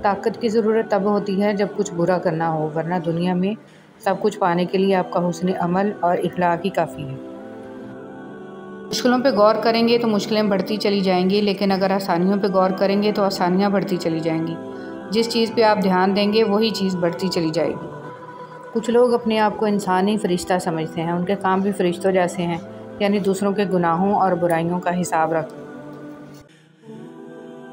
طاقت کی ضرورت تب ہوتی ہے جب کچھ برا کرنا ہو، ورنہ دنیا میں سب کچھ پانے کے لیے آپ کا حسن عمل اور اخلاق ہی کافی ہے۔ مشکلوں پہ غور کریں گے تو مشکلیں بڑھتی چلی جائیں گی، لیکن اگر آسانیوں پہ غور کریں گے تو آسانیاں بڑھتی چلی جائیں گی۔ جس چیز پہ آپ دھیان دیں گے وہی چیز بڑھتی چلی جائے گی۔ کچھ لوگ اپنے آپ کو انسانی فرشتہ سمجھتے ہیں، ان کے کام بھی فرشتوں جیسے ہیں، یعنی دوسروں کے گناہوں اور برائیوں کا حساب رکھتے ہیں۔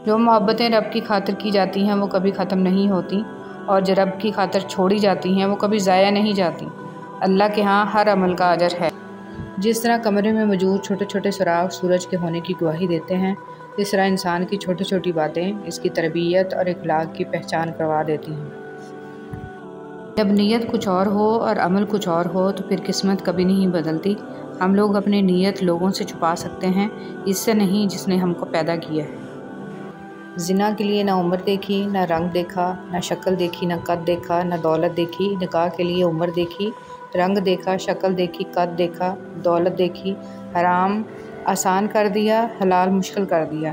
جو محبتیں رب کی خاطر کی جاتی ہیں وہ کبھی ختم نہیں ہوتی، اور جو رب کی خاطر چھوڑی جاتی ہیں وہ کبھی ضائع نہیں جاتی۔ اللہ کے ہاں ہر عمل کا اجر ہے۔ جس طرح کمرے میں موجود چھوٹے چھوٹے سراغ سورج کے ہونے کی گواہی دیتے ہیں، اس طرح انسان کی چھوٹی چھوٹی باتیں اس کی تربیت اور اخلاق کی پہچان کروا دیتی ہیں۔ جب نیت کچھ اور ہو اور عمل کچھ اور ہو تو پھر قسمت کبھی نہیں بدلتی۔ ہم لوگ اپنی نیت لوگوں سے چھپا سکتے ہیں، اس سے نہیں جس نے ہم کو پیدا کیا ہے۔ زنا کے لیے نہ عمر دیکھی، نہ رنگ دیکھا، نہ شکل دیکھی، نہ قد دیکھا، نہ دولت دیکھی۔ نکاح کے لیے عمر دیکھی، رنگ دیکھا، شکل دیکھی، قد دیکھا، دولت دیکھی۔ حرام آسان کر دیا، حلال مشکل کر دیا۔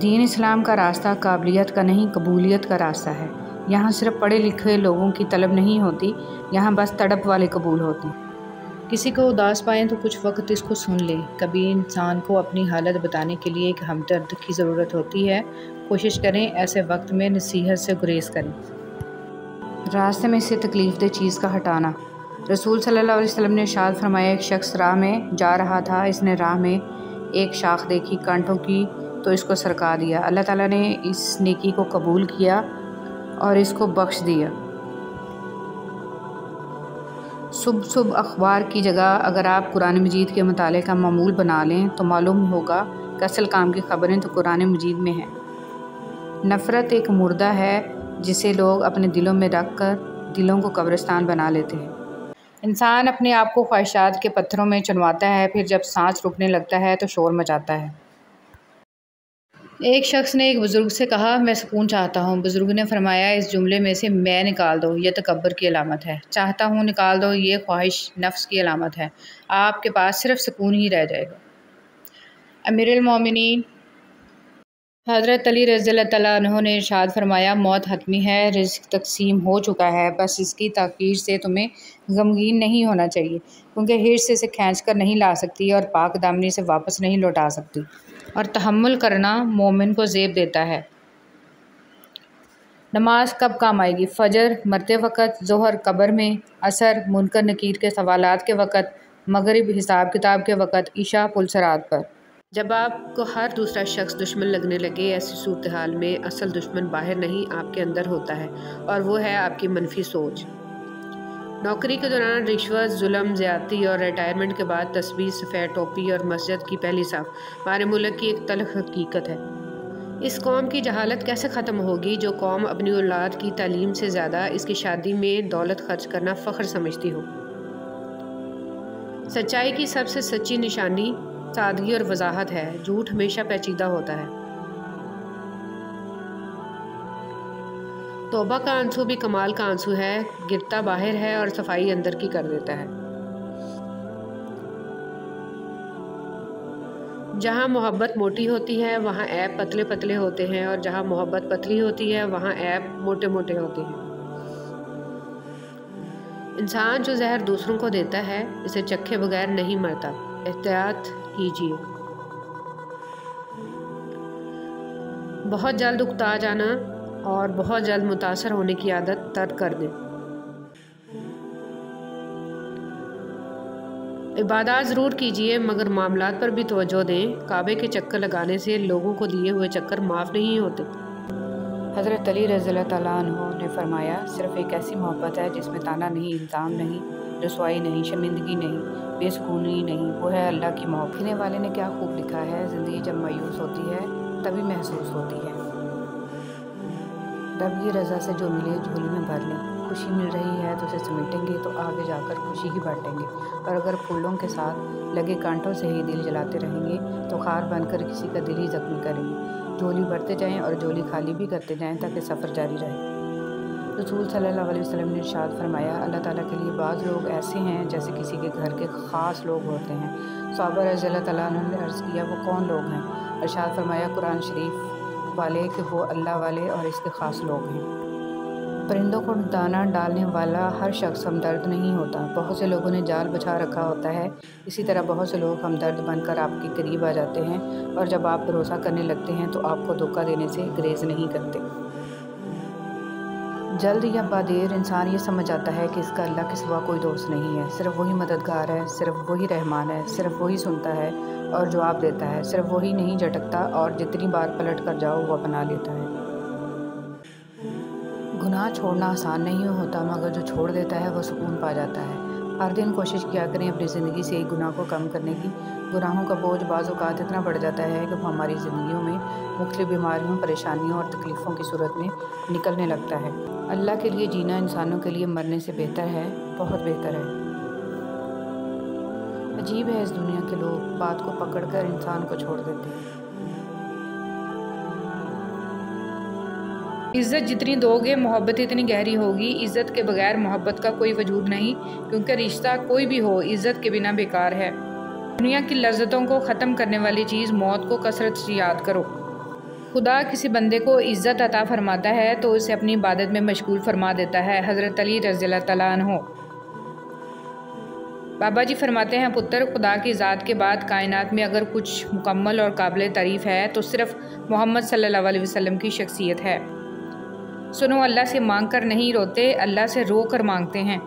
دین اسلام کا راستہ قابلیت کا نہیں، قبولیت کا راستہ ہے۔ یہاں صرف پڑھے لکھے لوگوں کی طلب نہیں ہوتی، یہاں بس تڑپ والے قبول ہوتے ہیں۔ کسی کو اداس پائیں تو کچھ وقت اس کو سن لیں۔ کبھی انسان کو اپنی حالت بتانے کے لیے ایک ہمدرد کی ضرورت ہوتی ہے۔ کوشش کریں ایسے وقت میں نصیحت سے گریز کریں۔ راستے میں سے تکلیف دہ چیز کا ہٹانا۔ رسول صلی اللہ علیہ وسلم نے ارشاد فرمایا، ایک شخص راہ میں جا رہا تھا، اس نے راہ میں ایک شاخ دیکھی کانٹوں کی تو اس کو سرکا دیا۔ اللہ تعالیٰ نے اس نیکی کو قبول کیا اور اس کو بخش دیا۔ صبح اخبار کی جگہ اگر آپ قرآن مجید کے مطالعے کا معمول بنا لیں تو معلوم ہوگا کہ اصل کام کی خبریں تو قرآن مجید میں ہیں۔ نفرت ایک مردہ ہے جسے لوگ اپنے دلوں میں رکھ کر دلوں کو قبرستان بنا لیتے ہیں۔ انسان اپنے آپ کو خواہشات کے پتھروں میں چنواتا ہے، پھر جب سانس رکنے لگتا ہے تو شور مچاتا ہے۔ ایک شخص نے ایک بزرگ سے کہا، میں سکون چاہتا ہوں۔ بزرگ نے فرمایا، اس جملے میں سے میں نکال دو، یہ تکبر کی علامت ہے۔ چاہتا ہوں نکال دو، یہ خواہش نفس کی علامت ہے۔ آپ کے پاس صرف سکون ہی رہ جائے گا۔ امیر المومنین حضرت علی رضی اللہ تعالیٰ عنہ نے ارشاد فرمایا، موت حتمی ہے، رزق تقسیم ہو چکا ہے، بس اس کی تاخیر سے تمہیں غمگین نہیں ہونا چاہیے، کیونکہ حرص اسے کھینچ کر نہیں لا سکتی اور پاک دامنی سے واپس نہیں لوٹا سکتی، اور تحمل کرنا مومن کو زیب دیتا ہے۔ نماز کب کام آئے گی؟ فجر مرتے وقت، ظہر قبر میں، عصر منکر نکیر کے سوالات کے وقت، مغرب حساب کتاب کے وقت، عشاء پلسرات پر۔ جب آپ کو ہر دوسرا شخص دشمن لگنے لگے، ایسی صورتحال میں اصل دشمن باہر نہیں آپ کے اندر ہوتا ہے، اور وہ ہے آپ کی منفی سوچ۔ نوکری کے دوران رشوت، ظلم، زیادتی اور ریٹائرمنٹ کے بعد تسبیح، سفید ٹوپی اور مسجد کی پہلی صف ہمارے ملک کی ایک تلخ حقیقت ہے۔ اس قوم کی جہالت کیسے ختم ہوگی جو قوم اپنی اولاد کی تعلیم سے زیادہ اس کی شادی میں دولت خرچ کرنا فخر سمجھتی ہو؟ سچائی کی سب سے سچی نشانی سادگی اور وضاحت ہے، جھوٹ ہمیشہ پیچیدہ ہوتا ہے۔ توبہ کا آنسو بھی کمال کا آنسو ہے، گرتا باہر ہے اور صفائی اندر کی کر دیتا ہے۔ جہاں محبت موٹی ہوتی ہے وہاں عیب پتلے پتلے ہوتے ہیں، اور جہاں محبت پتلی ہوتی ہے وہاں عیب موٹے موٹے ہوتے ہیں۔ انسان جو زہر دوسروں کو دیتا ہے اسے چکھے بغیر نہیں مرتا، احتیاط کیجیے۔ بہت جلد اکتا جانا اور بہت جلد متاثر ہونے کی عادت ترک کر دیں۔ عبادات ضرور کیجیے مگر معاملات پر بھی توجہ دیں، کعبے کے چکر لگانے سے لوگوں کو دیے ہوئے چکر معاف نہیں ہوتے۔ حضرت علی رضی اللہ تعالیٰ عنہ نے فرمایا، صرف ایک ایسی محبت ہے جس میں طعنہ نہیں، الزام نہیں، رسوائی نہیں، شرمندگی نہیں، بے سکونی نہیں، وہ ہے اللہ کی محبت۔ لکھنے والے نے کیا خوب لکھا ہے، زندگی جب مایوس ہوتی ہے تبھی محسوس ہوتی ہے۔ رب کی رضا سے جو ملے جھولی میں بھر لیں، خوشی مل رہی ہے تو اسے سمیٹیں گے تو آگے جا کر خوشی ہی بانٹیں گے، اور اگر پھولوں کے ساتھ لگے کانٹوں سے ہی دل جلاتے رہیں گے تو خار بن کر کسی کا دل ہی زخمی کریں گے۔ جھولی بھرتے جائیں اور جھولی خالی بھی کرتے جائیں تاکہ سفر جاری رہے۔ رسول صلی اللہ علیہ وسلم نے ارشاد فرمایا، اللہ تعالیٰ کے لیے بعض لوگ ایسے ہیں جیسے کسی کے گھر کے خاص لوگ ہوتے ہیں۔ صحابہ رضی اللہ تعالیٰ عنہ نے عرض کیا، وہ کون لوگ ہیں؟ ارشاد فرمایا، قرآن شریف والے کہ وہ اللہ والے اور اس کے خاص لوگ ہیں۔ پرندوں کو دانہ ڈالنے والا ہر شخص ہمدرد نہیں ہوتا۔ بہت سے لوگوں نے جال بچھا رکھا ہوتا ہے، اسی طرح بہت سے لوگ ہمدرد بن کر آپ کے قریب آ جاتے ہیں، اور جب آپ بھروسہ کرنے لگتے ہیں تو آپ کو دھوکہ دینے سے گریز نہیں کرتے۔ جلد یا بعدیر انسان یہ سمجھ جاتا ہے کہ اس کا اللہ کے سوا کوئی دوست نہیں ہے، صرف وہی مددگار ہے، صرف وہی رحمان ہے، صرف وہی سنتا ہے اور جواب دیتا ہے، صرف وہی نہیں جھٹکتا اور جتنی بار پلٹ کر جاؤ وہ اپنا لیتا ہے۔ گناہ چھوڑنا آسان نہیں ہوتا، مگر جو چھوڑ دیتا ہے وہ سکون پا جاتا ہے۔ ہر دن کوشش کیا کریں اپنی زندگی سے ایک گناہ کو کم کرنے کی۔ گناہوں کا بوجھ بعض اوقات اتنا بڑھ جاتا ہے کہ وہ ہماری زندگیوں میں مختلف بیماریوں، پریشانیوں اور تکلیفوں کی صورت میں نکلنے لگتا ہے۔ اللہ کے لیے جینا انسانوں کے لیے مرنے سے بہتر ہے، بہت بہتر ہے۔ عجیب ہے اس دنیا کے لوگ، بات کو پکڑ کر انسان کو چھوڑ دیتے ہیں۔ عزت جتنی دو گے محبت اتنی گہری ہوگی۔ عزت کے بغیر محبت کا کوئی وجود نہیں، کیونکہ رشتہ کوئی بھی ہو عزت کے بنا بیکار ہے۔ دنیا کی لذتوں کو ختم کرنے والی چیز موت کو کثرت سے یاد کرو۔ خدا کسی بندے کو عزت عطا فرماتا ہے تو اسے اپنی عبادت میں مشغول فرما دیتا ہے۔ حضرت علی رضی اللہ تعالیٰ عنہ۔ بابا جی فرماتے ہیں، پتر، خدا کی ذات کے بعد کائنات میں اگر کچھ مکمل اور قابل تعریف ہے تو صرف محمد صلی اللہ علیہ وسلم کی شخصیت ہے۔ سنو، اللہ سے مانگ کر نہیں روتے، اللہ سے رو کر مانگتے ہیں۔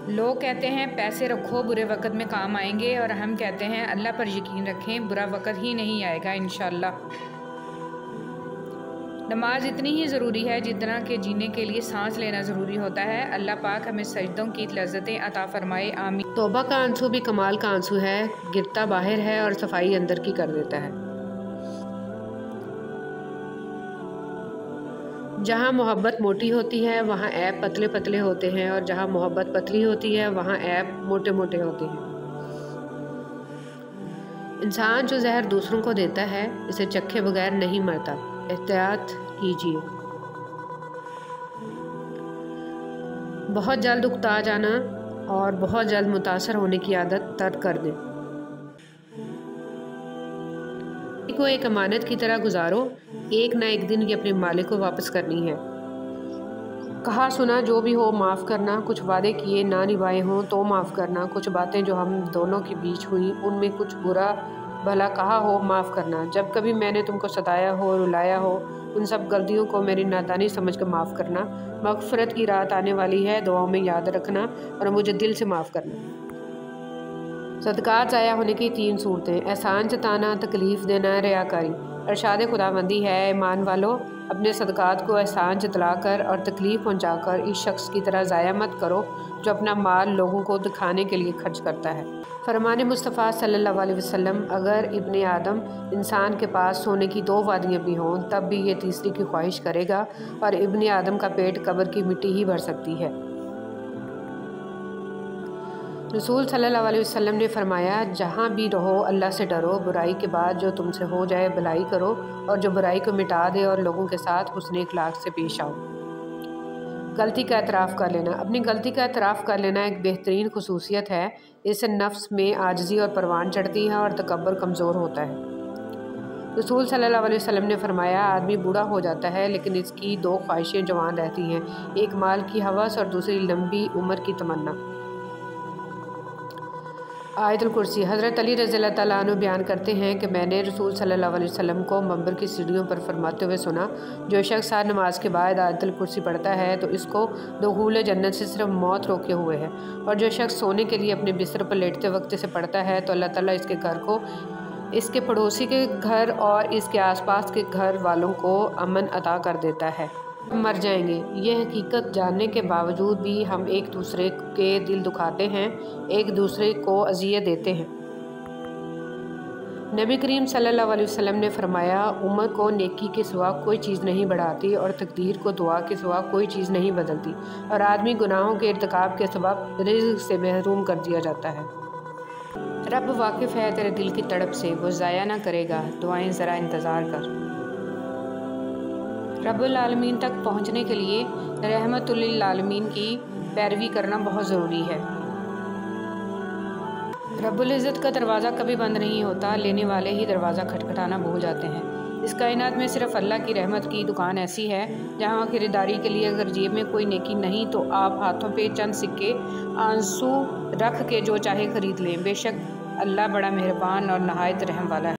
لوگ کہتے ہیں پیسے رکھو برے وقت میں کام آئیں گے، اور ہم کہتے ہیں اللہ پر یقین رکھیں برا وقت ہی نہیں آئے گا انشاءاللہ۔ نماز اتنی ہی ضروری ہے جتنا کہ جینے کے لیے سانس لینا ضروری ہوتا ہے۔ اللہ پاک ہمیں سجدوں کی لذتیں عطا فرمائے، آمین۔ توبہ کا آنسو بھی کمال کا آنسو ہے، گرتا باہر ہے اور صفائی اندر کی کر دیتا ہے۔ جہاں محبت موٹی ہوتی ہے وہاں عیب پتلے پتلے ہوتے ہیں، اور جہاں محبت پتلی ہوتی ہے وہاں عیب موٹے موٹے ہوتے ہیں۔ انسان جو زہر دوسروں کو دیتا ہے اسے چکھے بغیر نہیں مرتا، احتیاط کیجیے۔ بہت جلد اکتا جانا اور بہت جلد متاثر ہونے کی عادت ترک کر دیں۔ کو ایک امانت کی طرح گزارو، ایک نہ ایک دن یہ اپنے مالک کو واپس کرنی ہے۔ کہا سنا جو بھی ہو معاف کرنا، کچھ وعدے کیے نہ نبھائے ہوں تو معاف کرنا، کچھ باتیں جو ہم دونوں کے بیچ ہوئی ان میں کچھ برا بھلا کہا ہو معاف کرنا، جب کبھی میں نے تم کو ستایا ہو، رلایا ہو، ان سب غلطیوں کو میری نادانی سمجھ کر معاف کرنا۔ مغفرت کی رات آنے والی ہے، دعاؤں میں یاد رکھنا اور مجھے دل سے معاف کرنا۔ صدقات ضائع ہونے کی 3 صورتیں: احسان جتانا، تکلیف دینا، ریاکاری۔ ارشاد خداوندی ہے، ایمان والو، اپنے صدقات کو احسان جتلا کر اور تکلیف پہنچا کر اس شخص کی طرح ضائع مت کرو جو اپنا مال لوگوں کو دکھانے کے لیے خرچ کرتا ہے۔ فرمان مصطفیٰ صلی اللہ علیہ وسلم، اگر ابن آدم انسان کے پاس سونے کی 2 وادیاں بھی ہوں تب بھی یہ تیسری کی خواہش کرے گا، اور ابن آدم کا پیٹ قبر کی مٹی ہی بھر سکتی ہے۔ رسول صلی اللہ علیہ وسلم نے فرمایا، جہاں بھی رہو اللہ سے ڈرو، برائی کے بعد جو تم سے ہو جائے بھلائی کرو، اور جو برائی کو مٹا دے، اور لوگوں کے ساتھ حسن اخلاق سے پیش آؤ۔ غلطی کا اعتراف کر لینا۔ اپنی غلطی کا اعتراف کر لینا ایک بہترین خصوصیت ہے، اس سے نفس میں عاجزی اور پروان چڑھتی ہے اور تکبر کمزور ہوتا ہے۔ رسول صلی اللہ علیہ وسلم نے فرمایا، آدمی بوڑھا ہو جاتا ہے لیکن اس کی 2 خواہشیں جوان رہتی ہیں، ایک مال کی ہوس اور دوسری لمبی عمر کی تمنا۔ آیت الکرسی۔ حضرت علی رضی اللہ تعالیٰ عنہ بیان کرتے ہیں کہ میں نے رسول صلی اللہ علیہ وسلم کو منبر کی سیڑھیوں پر فرماتے ہوئے سنا، جو شخص ہر نماز کے بعد آیت الکرسی پڑھتا ہے تو اس کو دخول جنت سے صرف موت روکے ہوئے ہے، اور جو شخص سونے کے لیے اپنے بستر پر لیٹتے وقت اسے پڑھتا ہے تو اللہ تعالیٰ اس کے گھر کو، اس کے پڑوسی کے گھر اور اس کے آس پاس کے گھر والوں کو امن عطا کر دیتا ہے۔ ہم مر جائیں گے، یہ حقیقت جاننے کے باوجود بھی ہم ایک دوسرے کے دل دکھاتے ہیں، ایک دوسرے کو اذیت دیتے ہیں۔ نبی کریم صلی اللہ علیہ وسلم نے فرمایا، امت کو نیکی کے سوا کوئی چیز نہیں بڑھاتی اور تقدیر کو دعا کے سوا کوئی چیز نہیں بدلتی، اور آدمی گناہوں کے ارتکاب کے سبب رزق سے محروم کر دیا جاتا ہے۔ رب واقف ہے تیرے دل کی تڑپ سے، وہ ضائع نہ کرے گا، دعائیں ذرا انتظار کر۔ رب العالمین تک پہنچنے کے لیے رحمت للعالمین کی پیروی کرنا بہت ضروری ہے۔ رب العزت کا دروازہ کبھی بند نہیں ہوتا، لینے والے ہی دروازہ کھٹکھٹانا بھول جاتے ہیں۔ اس کائنات میں صرف اللہ کی رحمت کی دکان ایسی ہے جہاں خریداری کے لیے اگر جیب میں کوئی نیکی نہیں تو آپ ہاتھوں پہ چند سکے آنسو رکھ کے جو چاہے خرید لیں۔ بے شک اللہ بڑا مہربان اور نہایت رحم والا ہے۔